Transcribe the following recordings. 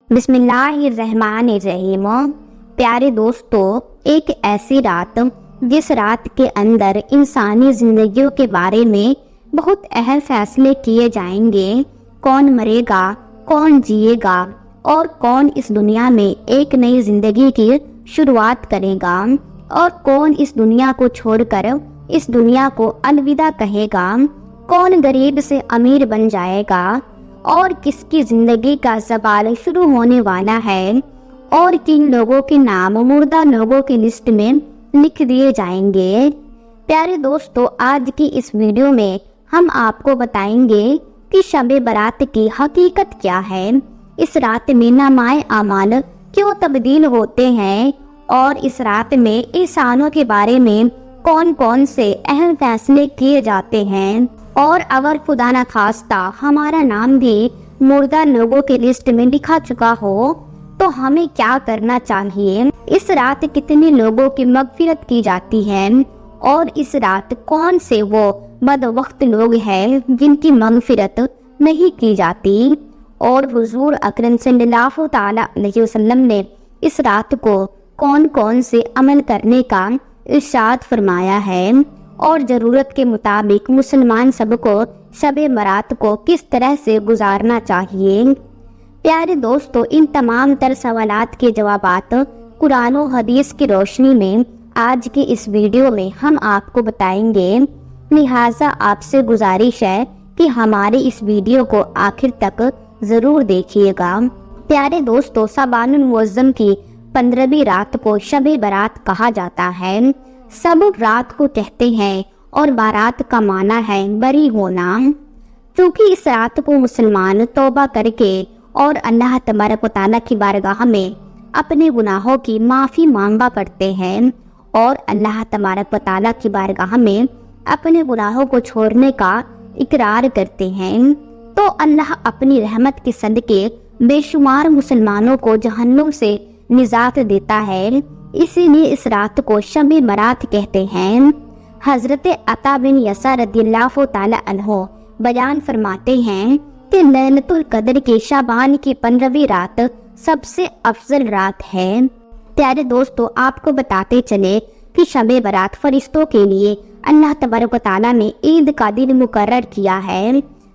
بسم اللہ الرحمن الرحیم۔ پیارے دوستو، ایک ایسی رات جس رات کے اندر انسانی زندگیوں کے بارے میں بہت اہم فیصلے کیے جائیں گے۔ کون مرے گا، کون جیے گا اور کون اس دنیا میں ایک نئی زندگی کی شروعات کرے گا اور کون اس دنیا کو چھوڑ کر اس دنیا کو الوداع کہے گا، کون غریب سے امیر بن جائے گا اور کس کی زندگی کا زوال شروع ہونے والا ہے اور کن لوگوں کے نام مردہ لوگوں کی لسٹ میں لکھ دیے جائیں گے۔ پیارے دوستو، آج کی اس ویڈیو میں ہم آپ کو بتائیں گے کہ شب برات کی حقیقت کیا ہے، اس رات میں نامۂ اعمال کیوں تبدیل ہوتے ہیں اور اس رات میں انسانوں کے بارے میں کون کون سے اہم فیصلے کیے جاتے ہیں، اور اگر خدا نہ خواستہ ہمارا نام بھی مردہ لوگوں کی لسٹ میں لکھا چکا ہو تو ہمیں کیا کرنا چاہیے۔ اس رات کتنے لوگوں کی مغفرت کی جاتی ہے اور اس رات کون سے وہ بدبخت لوگ ہیں جن کی مغفرت نہیں کی جاتی، اور حضور اکرم صلی اللہ تعالی علیہ وسلم نے اس رات کو کون کون سے عمل کرنے کا ارشاد فرمایا ہے اور ضرورت کے مطابق مسلمان سب کو شب برات کو کس طرح سے گزارنا چاہیے۔ پیارے دوستو، ان تمام تر سوالات کے جوابات قرآن و حدیث کی روشنی میں آج کی اس ویڈیو میں ہم آپ کو بتائیں گے، لہٰذا آپ سے گزارش ہے کہ ہماری اس ویڈیو کو آخر تک ضرور دیکھیے گا۔ پیارے دوستو، شعبان المعظم کی 15ویں رات کو شب برات کہا جاتا ہے۔ سب رات کو کہتے ہیں اور بارات کا معنی ہے بری ہونا، کیونکہ اس رات کو مسلمان توبہ کر کے اور اللہ تبارک و تعالیٰ کی بارگاہ میں اپنے گناہوں کی معافی مانگا کرتے ہیں اور اللہ تبارک و تعالیٰ کی بارگاہ میں اپنے گناہوں کو چھوڑنے کا اقرار کرتے ہیں، تو اللہ اپنی رحمت کے صدقے بے شمار مسلمانوں کو جہنم سے نجات دیتا ہے۔ اسی لیے اس رات کو شب برات کہتے ہیں۔ حضرت عطا بن یسار رضی اللہ تعالی عنہ بیان فرماتے ہیں کہ لیلۃ القدر کی شعبان کی 15ویں رات سب سے افضل رات ہے۔ پیارے دوستو، آپ کو بتاتے چلے کہ شب برات فرشتوں کے لیے اللہ تبارک و تعالیٰ نے عید کا دن مقرر کیا ہے۔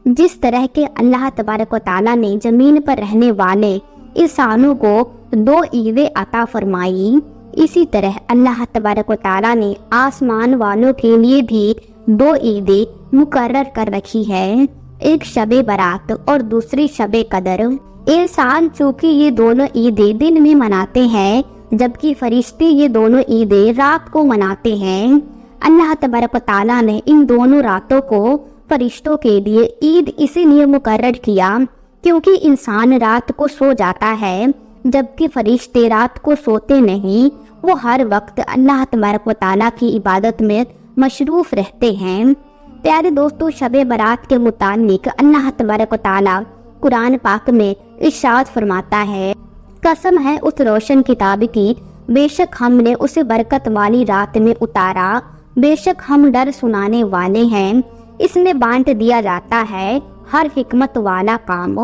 جس طرح کے اللہ تبارک و تعالیٰ نے زمین پر رہنے والے انسانوں کو 2 عیدیں عطا فرمائی، اسی طرح اللہ تبارک و تعالیٰ نے آسمان والوں کے لیے بھی 2 عیدیں مقرر کر رکھی ہے، ایک شب برات اور دوسری شب قدر۔ انسان چونکہ یہ دونوں عیدیں دن میں مناتے ہیں جبکہ فرشتے یہ دونوں عیدیں رات کو مناتے ہیں۔ اللہ تبارک و تعالیٰ نے ان دونوں راتوں کو فرشتوں کے لیے عید اسی لیے مقرر کیا کیونکہ انسان رات کو سو جاتا ہے جبکہ فرشتے رات کو سوتے نہیں، وہ ہر وقت اللہ تبارک و تعالیٰ کی عبادت میں مصروف رہتے ہیں۔ پیارے دوستو، شب برات کے متعلق اللہ تبارک و تعالیٰ قرآن پاک میں ارشاد فرماتا ہے، قسم ہے اس روشن کتاب کی، بے شک ہم نے اسے برکت والی رات میں اتارا، بے شک ہم ڈر سنانے والے ہیں، اس میں بانٹ دیا جاتا ہے ہر حکمت والا کام۔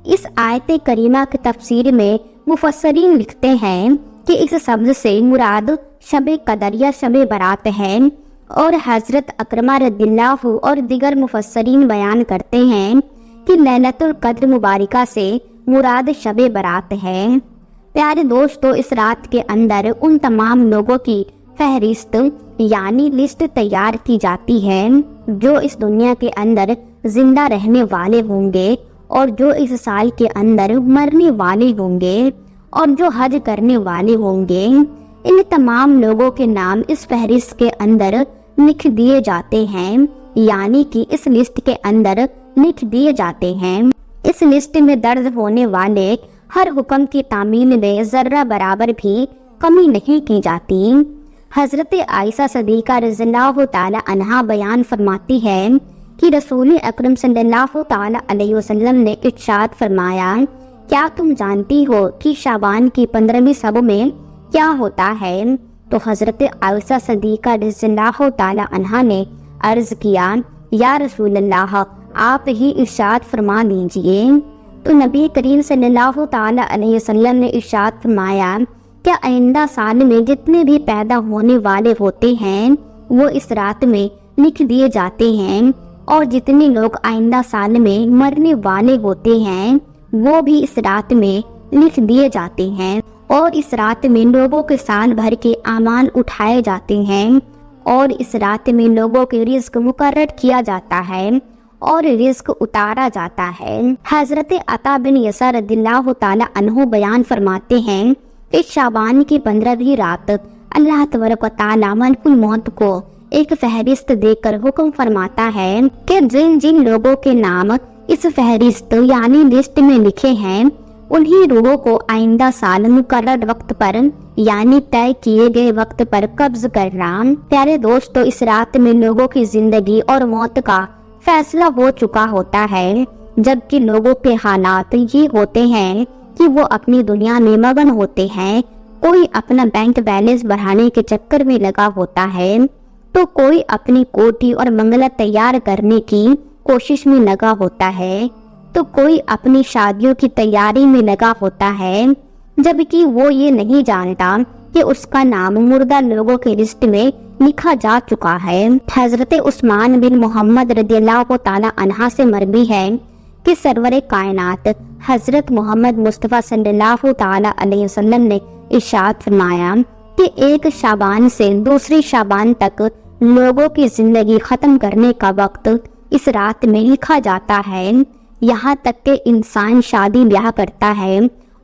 اس آیت کریمہ کی تفسیر میں مفسرین لکھتے ہیں کہ اس سبز سے مراد شب قدر یا شب برات ہے، اور حضرت اکرمہ رضی اللہ اور دیگر مفسرین بیان کرتے ہیں کہ لیلۃ القدر مبارکہ سے مراد شب برات ہے۔ پیارے دوستو، اس رات کے اندر ان تمام لوگوں کی فہرست یعنی لسٹ تیار کی جاتی ہے جو اس دنیا کے اندر زندہ رہنے والے ہوں گے اور جو اس سال کے اندر مرنے والے ہوں گے اور جو حج کرنے والے ہوں گے۔ ان تمام لوگوں کے نام اس فہرست کے اندر لکھ دیے جاتے ہیں، یعنی کہ اس لسٹ کے اندر لکھ دیے جاتے ہیں۔ اس لسٹ میں درج ہونے والے ہر حکم کی تعمیل میں ذرہ برابر بھی کمی نہیں کی جاتی۔ حضرت عائشہ صدیقہ رضی اللہ تعالی عنہا بیان فرماتی ہے کہ رسول اکرم صلی اللہ تعالی علیہ وسلم نے ارشاد فرمایا، کیا تم جانتی ہو کہ شعبان کی 15ویں شب میں کیا ہوتا ہے؟ تو حضرت عائشہ صدیقہ رضی اللہ تعالی عنہا نے عرض کیا، یا رسول اللہ، آپ ہی ارشاد فرما دیجئے۔ تو تو نبی کریم صلی اللہ تعالی علیہ وسلم نے ارشاد فرمایا کہ آئندہ سال میں جتنے بھی پیدا ہونے والے ہوتے ہیں وہ اس رات میں لکھ دیے جاتے ہیں، اور جتنے لوگ آئندہ سال میں مرنے والے ہوتے ہیں وہ بھی اس رات میں لکھ دیے جاتے ہیں، اور اس رات میں لوگوں کے سال بھر کے اعمال اٹھائے جاتے ہیں، اور اس رات میں لوگوں کے رزق مقرر کیا جاتا ہے اور رزق اتارا جاتا ہے۔ حضرت عطا بن یسار رضی اللہ تعالی عنہ بیان فرماتے ہیں کہ شعبان کی 15ویں رات اللہ تبارک و تعالی ملک الموت کو ایک فہرست دے کر حکم فرماتا ہے کہ جن جن لوگوں کے نام اس فہرست یعنی لسٹ میں لکھے ہیں انہی روحوں کو آئندہ سال مقرر وقت پر یعنی طے کیے گئے وقت پر قبض کرنا۔ پیارے دوستو، اس رات میں لوگوں کی زندگی اور موت کا فیصلہ ہو چکا ہوتا ہے، جبکہ لوگوں کے حالات یہ ہوتے ہیں کہ وہ اپنی دنیا میں مگن ہوتے ہیں۔ کوئی اپنا بینک بیلنس بڑھانے کے چکر میں لگا ہوتا ہے تو کوئی اپنی کوٹھی اور بنگلہ تیار کرنے کی کوشش میں لگا ہوتا ہے، تو کوئی اپنی شادیوں کی تیاری میں لگا ہوتا ہے، جبکہ وہ یہ نہیں جانتا کہ اس کا نام مردہ لوگوں کے لسٹ میں لکھا جا چکا ہے۔ حضرت عثمان بن محمد رضی اللہ تعالی عنہ سے مروی ہے کہ سرور کائنات حضرت محمد مصطفیٰ صلی اللہ تعالی علیہ وسلم نے ارشاد فرمایا کہ ایک شعبان سے دوسری شعبان تک لوگوں کی زندگی ختم کرنے کا وقت اس رات میں لکھا جاتا ہے، یہاں تک کہ انسان شادی بیاہ کرتا ہے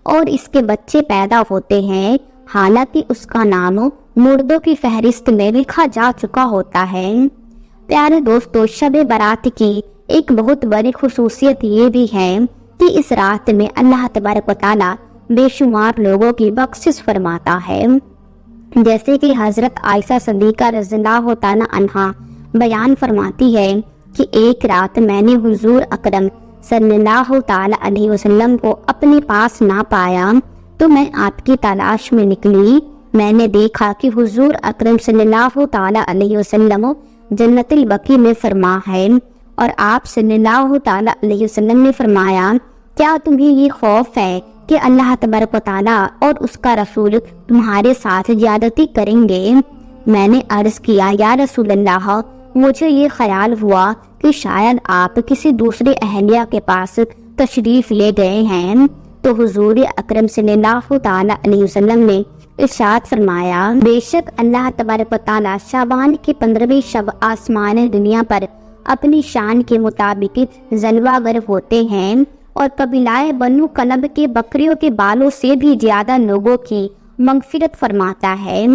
اور اس کے بچے پیدا ہوتے ہیں، حالانکہ اس کا نام مردوں کی فہرست میں لکھا جا چکا ہوتا ہے۔ پیارے دوستو، شب برات کی ایک بہت بڑی خصوصیت یہ بھی ہے کہ اس رات میں اللہ تبارک و تعالی بے شمار لوگوں کی بخشش فرماتا ہے، جیسے کہ حضرت عائشہ صدیقہ رضی اللہ تعالی عنہا بیان فرماتی ہے کہ ایک رات میں نے حضور اکرم صلی اللہ تعالی علیہ وسلم کو اپنے پاس نہ پایا تو میں آپ کی تلاش میں نکلی۔ میں نے دیکھا کہ حضور اکرم صلی اللہ تعالی علیہ وسلم جنت البقیع میں فرما ہے، اور آپ صلی اللہ تعالی علیہ وسلم نے فرمایا کیا تمہیں یہ خوف ہے کہ اللہ تبارک و تعالی اور اس کا رسول تمہارے ساتھ زیادتی کریں گے؟ میں نے عرض کیا یا رسول اللہ، مجھے یہ خیال ہوا کہ شاید آپ کسی دوسرے اہلیہ کے پاس تشریف لے گئے ہیں، تو حضور اکرم صلی اللہ تعالی علیہ وسلم نے ارشاد فرمایا بے شک اللہ تبارک و تعالی شعبان کی 15ویں شب آسمان دنیا پر اپنی شان کے مطابق جلوہ گر ہوتے ہیں، اور قبیلہ بنو کلب کے بکریوں کے بالوں سے بھی زیادہ لوگوں کی مغفرت فرماتا ہے۔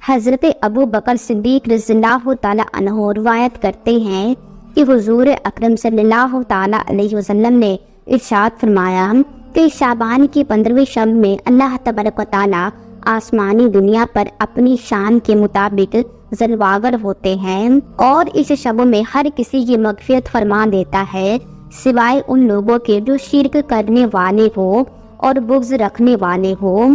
حضرت ابو بکر صدیق رضی اللہ تعالی عنہ روایت کرتے ہیں کہ حضور اکرم صلی اللہ تعالی علیہ وسلم نے ارشاد فرمایا کہ شعبان کی 15ویں شب میں اللہ تبارک و تعالی آسمانی دنیا پر اپنی شان کے مطابق جلواگر ہوتے ہیں، اور اس شب میں ہر کسی کی مغفرت فرما دیتا ہے سوائے ان لوگوں کے جو شرک کرنے والے ہو اور بغض رکھنے والے ہو۔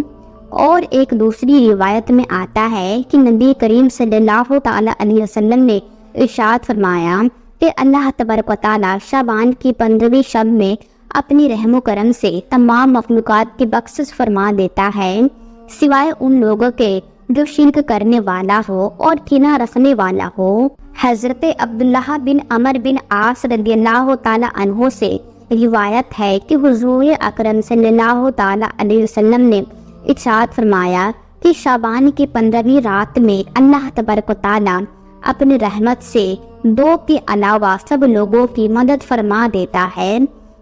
اور ایک دوسری روایت میں آتا ہے کہ نبی کریم صلی اللہ تعالی علیہ وسلم نے ارشاد فرمایا کہ اللہ تبارک و تعالی شعبان کی 15ویں شب میں اپنی رحم و کرم سے تمام مخلوقات کی بخشش فرما دیتا ہے سوائے ان لوگوں کے جو شرک کرنے والا ہو اور کینہ رکھنے والا ہو۔ حضرت عبداللہ بن عمر بن عاص رضی اللہ تعالی عنہ سے روایت ہے کہ حضور اکرم صلی اللہ تعالی علیہ وسلم نے ارشاد فرمایا کہ شعبان کی 15ویں رات میں اللہ تبارک و تعالی اپنی رحمت سے 2 کے علاوہ سب لوگوں کی مدد فرما دیتا ہے،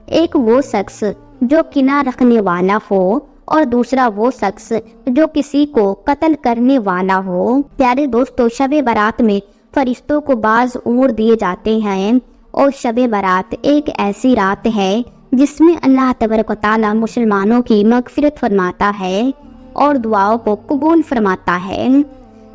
ایک وہ شخص جو کینہ رکھنے والا ہو اور دوسرا وہ شخص جو کسی کو قتل کرنے والا ہو۔ پیارے دوستو، شب برات میں فرشتوں کو بعض امور دیے جاتے ہیں، اور شب برات ایک ایسی رات ہے جس میں اللہ تبارک و تعالی مسلمانوں کی مغفرت فرماتا ہے اور دعاؤں کو قبول فرماتا ہے،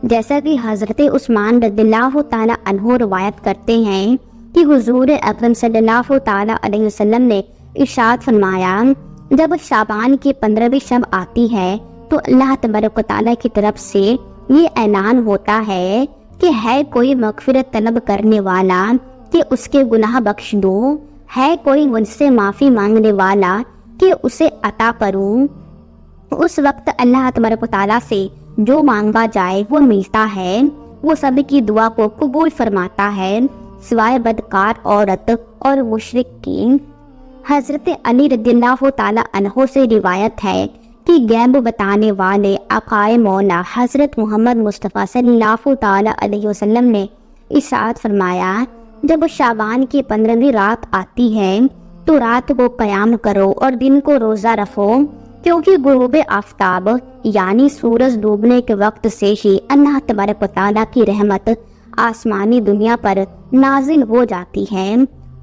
جیسا کہ حضرت عثمان رضی اللہ تعالی عنہ روایت کرتے ہیں کہ حضور اکرم صلی اللہ تعالی علیہ وسلم نے ارشاد فرمایا جب شعبان کی 15ویں شب آتی ہے تو اللہ تبارک و تعالی کی طرف سے یہ اعلان ہوتا ہے کہ ہے کوئی مغفرت طلب کرنے والا کہ اس کے گناہ بخش دو، ہے کوئی مجھ سے معافی مانگنے والا کہ اسے عطا کروں۔ اس وقت اللہ تبارک و تعالیٰ سے جو مانگا جائے وہ ملتا ہے، وہ سب کی دعا کو قبول فرماتا ہے سوائے بدکار عورت اور مشرک کی۔ حضرت علی رضی اللہ تعالیٰ عنہ سے روایت ہے کہ غیب بتانے والے آقائے مولا حضرت محمد مصطفیٰ صلی اللہ تعالیٰ علیہ وسلم نے ارشاد فرمایا، جب شعبان کی 15ویں رات آتی ہے تو رات کو قیام کرو اور دن کو روزہ رکھو، کیونکہ غروب آفتاب یعنی سورج ڈوبنے کے وقت سے ہی اللہ تبارک و تعالیٰ کی رحمت آسمانی دنیا پر نازل ہو جاتی ہے،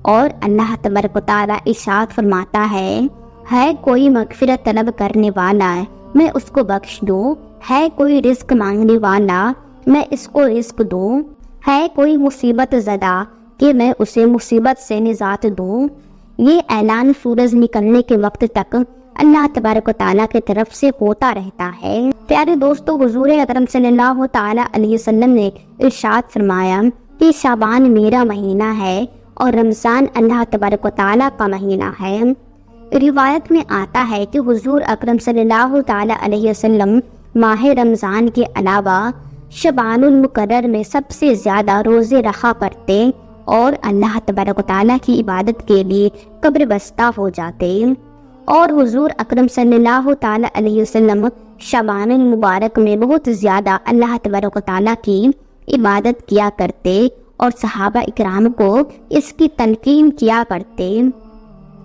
اور اللہ تبارک و تعالیٰ ارشاد فرماتا ہے کوئی مغفرت طلب کرنے والا میں اس کو بخش دوں، ہے کوئی رزق مانگنے والا میں اس کو رزق دوں، ہے کوئی مصیبت زدہ کہ میں اسے مصیبت سے نجات دوں۔ یہ اعلان سورج نکلنے کے وقت تک اللہ تبارک و تعالیٰ کی طرف سے ہوتا رہتا ہے۔ پیارے دوستو، حضور اکرم صلی اللہ تعالیٰ علیہ وسلم نے ارشاد فرمایا کہ شعبان میرا مہینہ ہے اور رمضان اللہ تبارک و تعالیٰ کا مہینہ ہے۔ روایت میں آتا ہے کہ حضور اکرم صلی اللہ تعالیٰ علیہ وسلم ماہ رمضان کے علاوہ شعبان المقرر میں سب سے زیادہ روزے رکھا کرتے اور اللہ تبارک و تعالیٰ کی عبادت کے لیے قبر بستہ ہو جاتے، اور حضور اکرم صلی اللہ تعالیٰ علیہ وسلم شعبان المبارک میں بہت زیادہ اللہ تبارک و تعالیٰ کی عبادت کیا کرتے اور صحابہ اکرام کو اس کی تلقین کیا کرتے۔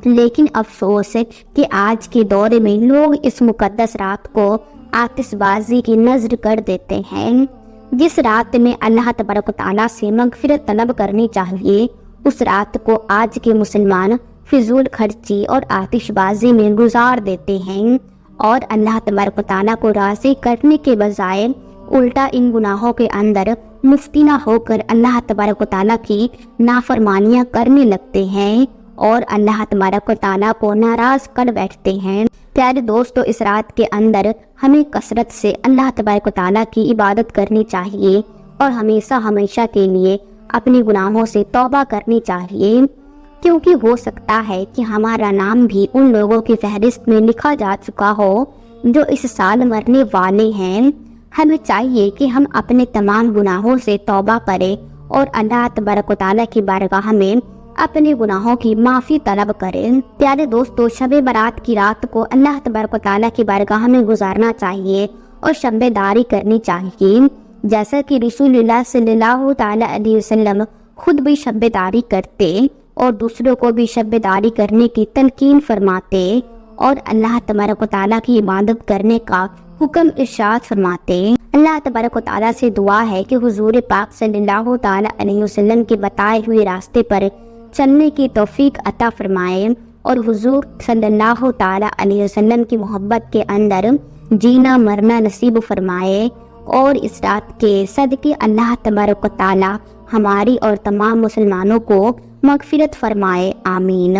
لیکن افسوس ہے کہ آج کے دور میں لوگ اس مقدس رات کو آتش بازی کی نذر کر دیتے ہیں۔ جس رات میں اللہ تبارک و تعالیٰ سے مغفرت طلب کرنی چاہیے، اس رات کو آج کے مسلمان فضول خرچی اور آتش بازی میں گزار دیتے ہیں، اور اللہ تبارک و تعالیٰ کو راضی کرنے کے بجائے الٹا ان گناہوں کے اندر مفتینہ ہو کر اللہ تبارک و تعالیٰ کی نافرمانیاں کرنے لگتے ہیں اور اللہ تبارک و تعالیٰ کو ناراض کر بیٹھتے ہیں۔ پیارے دوستو، اس رات کے اندر ہمیں کثرت سے اللہ تبارک و تعالیٰ کی عبادت کرنی چاہیے اور ہمیشہ کے لیے اپنے گناہوں سے توبہ کرنی چاہیے، کیونکہ ہو سکتا ہے کہ ہمارا نام بھی ان لوگوں کی فہرست میں لکھا جا چکا ہو جو اس سال مرنے والے ہیں۔ ہمیں چاہیے کہ ہم اپنے تمام گناہوں سے توبہ کریں اور اللہ تبارک و تعالیٰ کی بارگاہ میں اپنے گناہوں کی معافی طلب کریں۔ پیارے دوستو، شب برات کی رات کو اللہ تبارک و تعالیٰ کی بارگاہ میں گزارنا چاہیے اور شب داری کرنی چاہیے، جیسا کہ رسول اللہ صلی اللہ تعالیٰ علیہ وسلم خود بھی شب داری کرتے اور دوسروں کو بھی شب داری کرنے کی تلقین فرماتے اور اللہ تبارک و تعالیٰ کی عبادت کرنے کا حکم ارشاد فرماتے۔ اللہ تبارک و تعالیٰ سے دعا ہے کہ حضور پاک صلی اللہ تعالیٰ علیہ وسلم کے بتائے ہوئے راستے پر چلنے کی توفیق عطا فرمائے اور حضور صلی اللہ تعالیٰ علیہ وسلم کی محبت کے اندر جینا مرنا نصیب فرمائے، اور اس رات کے صدقے اللہ تبارک و تعالیٰ ہماری اور تمام مسلمانوں کو مغفرت فرمائے، آمین۔